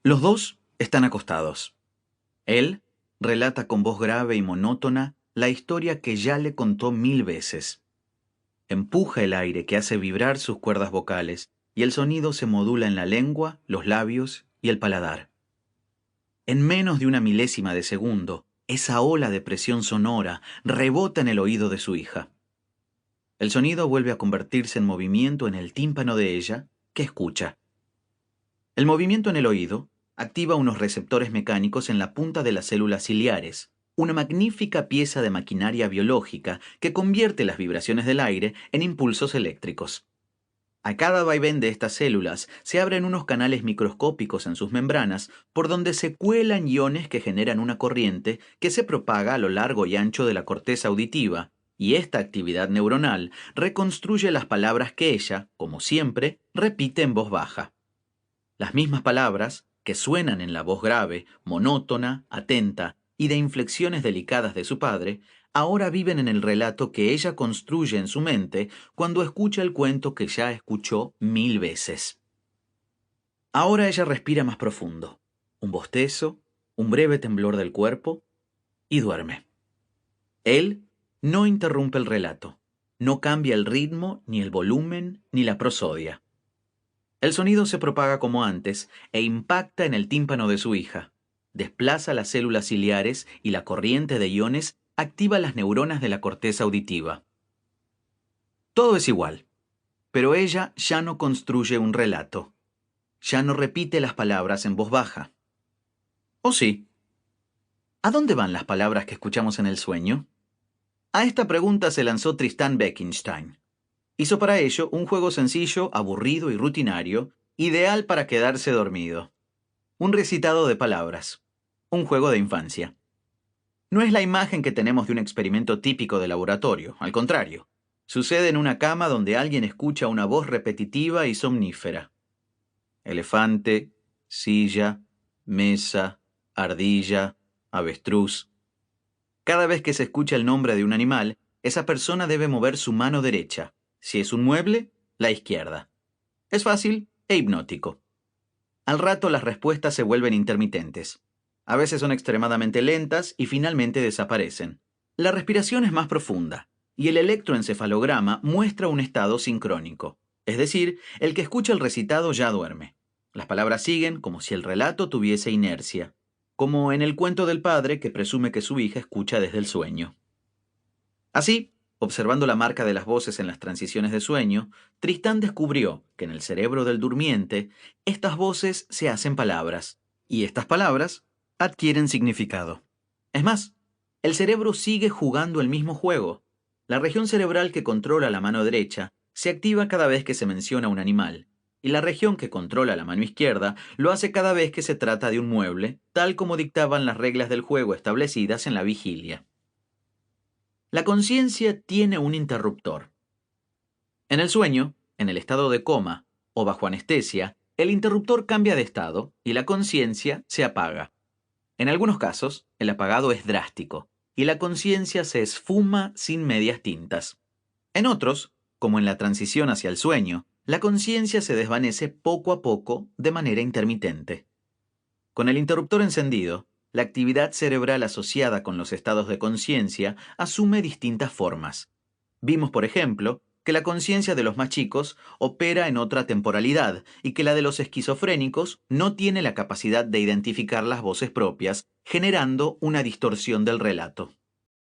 Los dos están acostados. Él relata con voz grave y monótona la historia que ya le contó 1000 veces. Empuja el aire que hace vibrar sus cuerdas vocales y el sonido se modula en la lengua, los labios y el paladar. En menos de una milésima de segundo, esa ola de presión sonora rebota en el oído de su hija. El sonido vuelve a convertirse en movimiento en el tímpano de ella, que escucha. El movimiento en el oído activa unos receptores mecánicos en la punta de las células ciliares, una magnífica pieza de maquinaria biológica que convierte las vibraciones del aire en impulsos eléctricos. A cada vaivén de estas células se abren unos canales microscópicos en sus membranas por donde se cuelan iones que generan una corriente que se propaga a lo largo y ancho de la corteza auditiva, y esta actividad neuronal reconstruye las palabras que ella, como siempre, repite en voz baja. Las mismas palabras, que suenan en la voz grave, monótona, atenta y de inflexiones delicadas de su padre, ahora viven en el relato que ella construye en su mente cuando escucha el cuento que ya escuchó 1000 veces. Ahora ella respira más profundo, un bostezo, un breve temblor del cuerpo, y duerme. Él no interrumpe el relato, no cambia el ritmo, ni el volumen, ni la prosodia. El sonido se propaga como antes e impacta en el tímpano de su hija. Desplaza las células ciliares y la corriente de iones activa las neuronas de la corteza auditiva. Todo es igual, pero ella ya no construye un relato. Ya no repite las palabras en voz baja. ¿O sí? ¿A dónde van las palabras que escuchamos en el sueño? A esta pregunta se lanzó Tristan Beckenstein. Hizo para ello un juego sencillo, aburrido y rutinario, ideal para quedarse dormido. Un recitado de palabras. Un juego de infancia. No es la imagen que tenemos de un experimento típico de laboratorio, al contrario. Sucede en una cama donde alguien escucha una voz repetitiva y somnífera. Elefante, silla, mesa, ardilla, avestruz. Cada vez que se escucha el nombre de un animal, esa persona debe mover su mano derecha. Si es un mueble, la izquierda. Es fácil e hipnótico. Al rato las respuestas se vuelven intermitentes. A veces son extremadamente lentas y finalmente desaparecen. La respiración es más profunda y el electroencefalograma muestra un estado sincrónico. Es decir, el que escucha el recitado ya duerme. Las palabras siguen como si el relato tuviese inercia, como en el cuento del padre que presume que su hija escucha desde el sueño. Así, observando la marca de las voces en las transiciones de sueño, Tristán descubrió que en el cerebro del durmiente, estas voces se hacen palabras, y estas palabras adquieren significado. Es más, el cerebro sigue jugando el mismo juego. La región cerebral que controla la mano derecha se activa cada vez que se menciona un animal, y la región que controla la mano izquierda lo hace cada vez que se trata de un mueble, tal como dictaban las reglas del juego establecidas en la vigilia. La conciencia tiene un interruptor. En el sueño, en el estado de coma o bajo anestesia, el interruptor cambia de estado y la conciencia se apaga. En algunos casos, el apagado es drástico y la conciencia se esfuma sin medias tintas. En otros, como en la transición hacia el sueño, la conciencia se desvanece poco a poco de manera intermitente. Con el interruptor encendido, la actividad cerebral asociada con los estados de conciencia asume distintas formas. Vimos, por ejemplo, que la conciencia de los más chicos opera en otra temporalidad y que la de los esquizofrénicos no tiene la capacidad de identificar las voces propias, generando una distorsión del relato.